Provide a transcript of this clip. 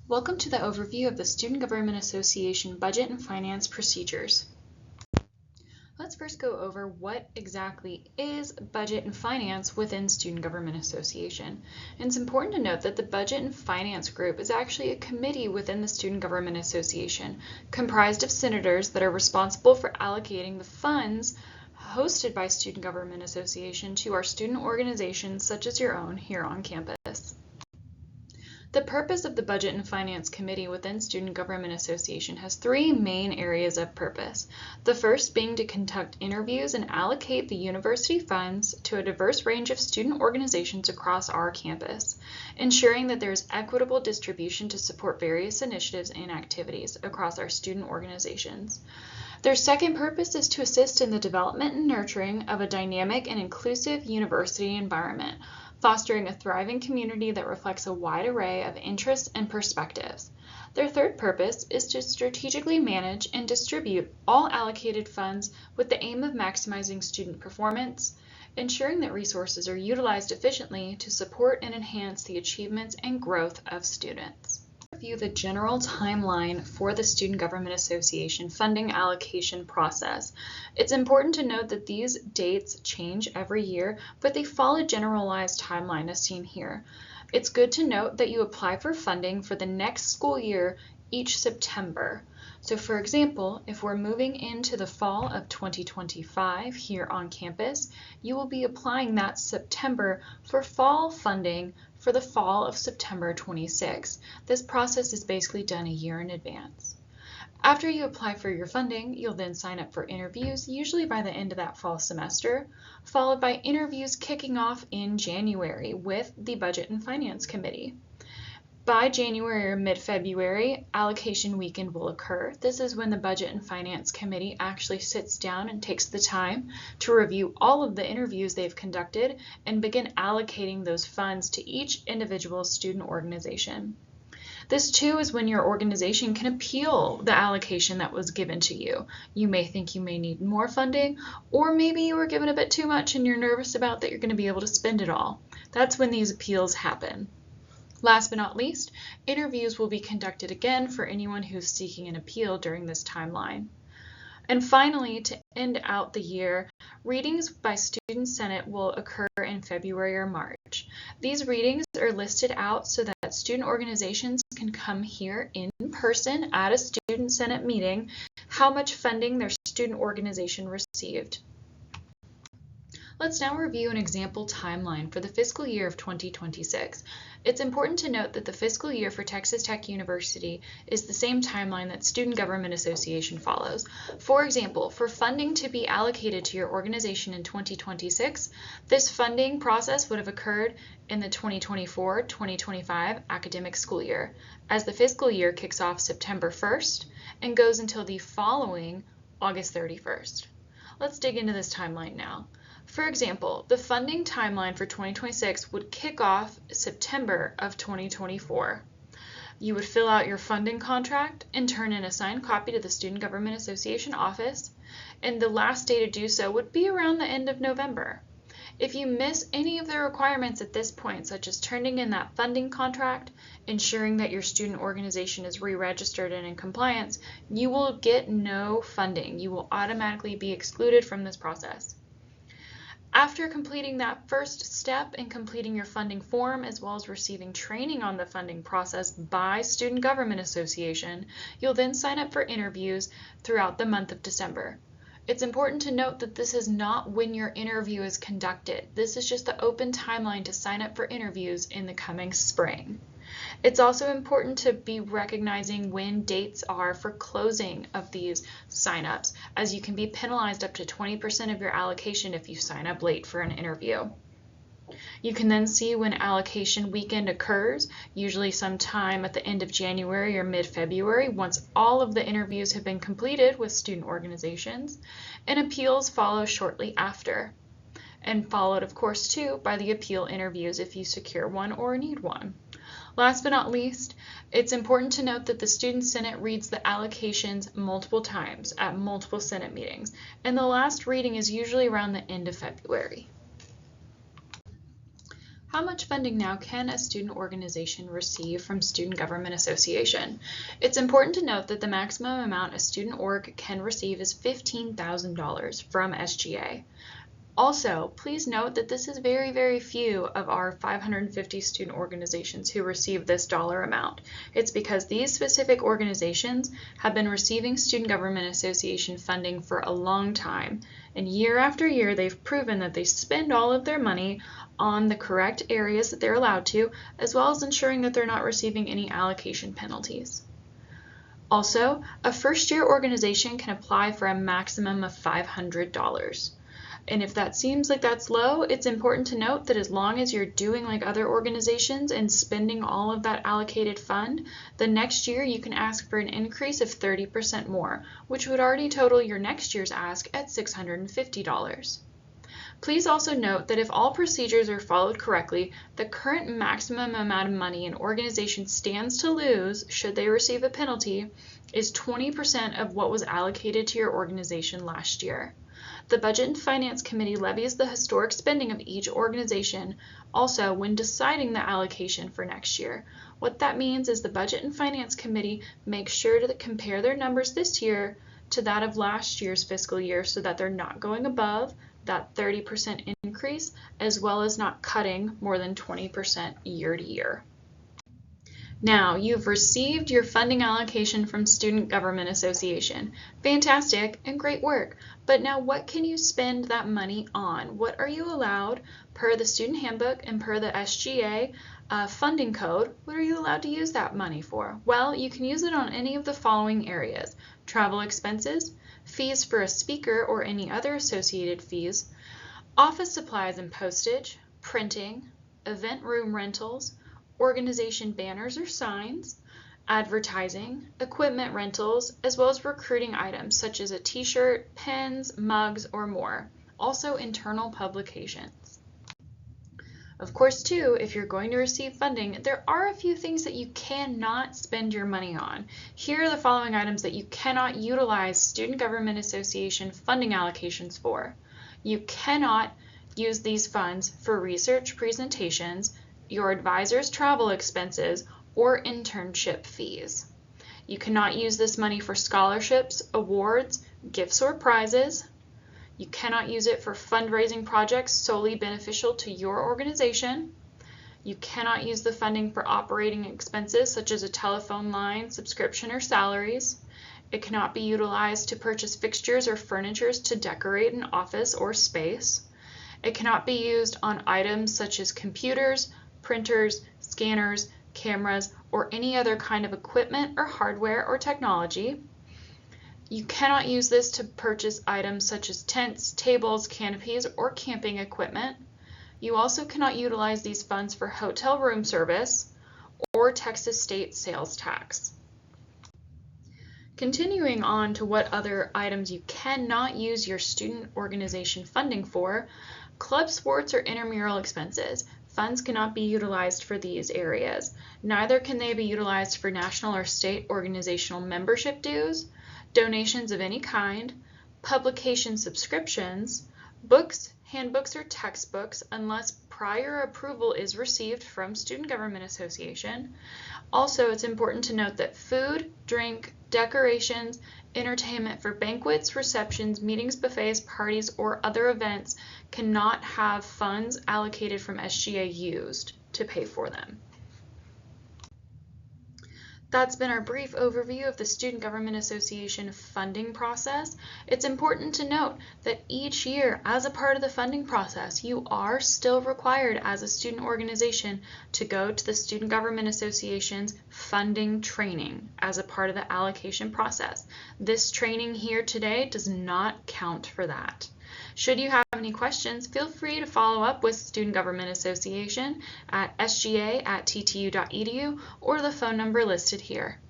Welcome to the overview of the Student Government Association Budget and Finance Procedures. Let's first go over what exactly is budget and finance within Student Government Association. And it's important to note that the Budget and Finance Group is actually a committee within the Student Government Association, comprised of senators that are responsible for allocating the funds hosted by Student Government Association to our student organizations such as your own here on campus. The purpose of the Budget and Finance Committee within Student Government Association has three main areas of purpose. The first being to conduct interviews and allocate the university funds to a diverse range of student organizations across our campus, ensuring that there is equitable distribution to support various initiatives and activities across our student organizations. Their second purpose is to assist in the development and nurturing of a dynamic and inclusive university environment, fostering a thriving community that reflects a wide array of interests and perspectives. Their third purpose is to strategically manage and distribute all allocated funds with the aim of maximizing student performance, ensuring that resources are utilized efficiently to support and enhance the achievements and growth of students. Review the general timeline for the Student Government Association funding allocation process. It's important to note that these dates change every year, but they follow a generalized timeline as seen here. It's good to note that you apply for funding for the next school year each September. So for example, if we're moving into the fall of 2025 here on campus, you will be applying that September for fall funding for the fall of September 26. This process is basically done a year in advance. After you apply for your funding, you'll then sign up for interviews, usually by the end of that fall semester, followed by interviews kicking off in January with the Budget and Finance Committee. By January or mid-February, allocation weekend will occur. This is when the Budget and Finance Committee actually sits down and takes the time to review all of the interviews they've conducted and begin allocating those funds to each individual student organization. This too is when your organization can appeal the allocation that was given to you. You may think you may need more funding, or maybe you were given a bit too much and you're nervous about that you're going to be able to spend it all. That's when these appeals happen. Last but not least, interviews will be conducted again for anyone who's seeking an appeal during this timeline. And finally, to end out the year, readings by Student Senate will occur in February or March. These readings are listed out so that student organizations can come here in person at a Student Senate meeting, how much funding their student organization received. Let's now review an example timeline for the fiscal year of 2026. It's important to note that the fiscal year for Texas Tech University is the same timeline that Student Government Association follows. For example, for funding to be allocated to your organization in 2026, this funding process would have occurred in the 2024-2025 academic school year, as the fiscal year kicks off September 1st and goes until the following August 31st. Let's dig into this timeline now. For example, the funding timeline for 2026 would kick off September of 2024. You would fill out your funding contract and turn in a signed copy to the Student Government Association office, and the last day to do so would be around the end of November. If you miss any of the requirements at this point, such as turning in that funding contract, ensuring that your student organization is re-registered and in compliance, you will get no funding. You will automatically be excluded from this process. After completing that first step in completing your funding form, as well as receiving training on the funding process by Student Government Association, you'll then sign up for interviews throughout the month of December. It's important to note that this is not when your interview is conducted. This is just the open timeline to sign up for interviews in the coming spring. It's also important to be recognizing when dates are for closing of these signups, as you can be penalized up to 20% of your allocation if you sign up late for an interview. You can then see when allocation weekend occurs, usually sometime at the end of January or mid-February, once all of the interviews have been completed with student organizations, and appeals follow shortly after, and followed of course too by the appeal interviews if you secure one or need one. Last but not least, it's important to note that the Student Senate reads the allocations multiple times at multiple Senate meetings, and the last reading is usually around the end of February. How much funding now can a student organization receive from Student Government Association? It's important to note that the maximum amount a student org can receive is $15,000 from SGA. Also, please note that this is very, very few of our 550 student organizations who receive this dollar amount. It's because these specific organizations have been receiving Student Government Association funding for a long time, and year after year they've proven that they spend all of their money on the correct areas that they're allowed to, as well as ensuring that they're not receiving any allocation penalties. Also, a first-year organization can apply for a maximum of $500. And if that seems like that's low, it's important to note that as long as you're doing like other organizations and spending all of that allocated fund, the next year you can ask for an increase of 30% more, which would already total your next year's ask at $650. Please also note that if all procedures are followed correctly, the current maximum amount of money an organization stands to lose should they receive a penalty is 20% of what was allocated to your organization last year. The Budget and Finance Committee levies the historic spending of each organization also when deciding the allocation for next year. What that means is the Budget and Finance Committee makes sure to compare their numbers this year to that of last year's fiscal year so that they're not going above that 30% increase, as well as not cutting more than 20% year to year. Now, you've received your funding allocation from Student Government Association. Fantastic and great work. But now what can you spend that money on? What are you allowed per the student handbook and per the SGA funding code? What are you allowed to use that money for? Well, you can use it on any of the following areas: travel expenses, fees for a speaker or any other associated fees, office supplies and postage, printing, event room rentals, organization banners or signs, advertising, equipment rentals, as well as recruiting items such as a t-shirt, pens, mugs, or more. Also internal publications. Of course, too, if you're going to receive funding, there are a few things that you cannot spend your money on. Here are the following items that you cannot utilize Student Government Association funding allocations for. You cannot use these funds for research presentations, your advisor's travel expenses, or internship fees. You cannot use this money for scholarships, awards, gifts, or prizes. You cannot use it for fundraising projects solely beneficial to your organization. You cannot use the funding for operating expenses such as a telephone line, subscription, or salaries. It cannot be utilized to purchase fixtures or furniture to decorate an office or space. It cannot be used on items such as computers, printers, scanners, cameras, or any other kind of equipment or hardware or technology. You cannot use this to purchase items such as tents, tables, canopies, or camping equipment. You also cannot utilize these funds for hotel room service or Texas state sales tax. Continuing on to what other items you cannot use your student organization funding for, club sports or intramural expenses. Funds cannot be utilized for these areas. Neither can they be utilized for national or state organizational membership dues, donations of any kind, publication subscriptions, books, handbooks, or textbooks unless prior approval is received from Student Government Association. Also, it's important to note that food, drink, decorations, entertainment for banquets, receptions, meetings, buffets, parties, or other events cannot have funds allocated from SGA used to pay for them. That's been our brief overview of the Student Government Association funding process. It's important to note that each year, as a part of the funding process, you are still required as a student organization to go to the Student Government Association's funding training as a part of the allocation process. This training here today does not count for that. Should you have any questions, feel free to follow up with Student Government Association at sga@ttu.edu or the phone number listed here.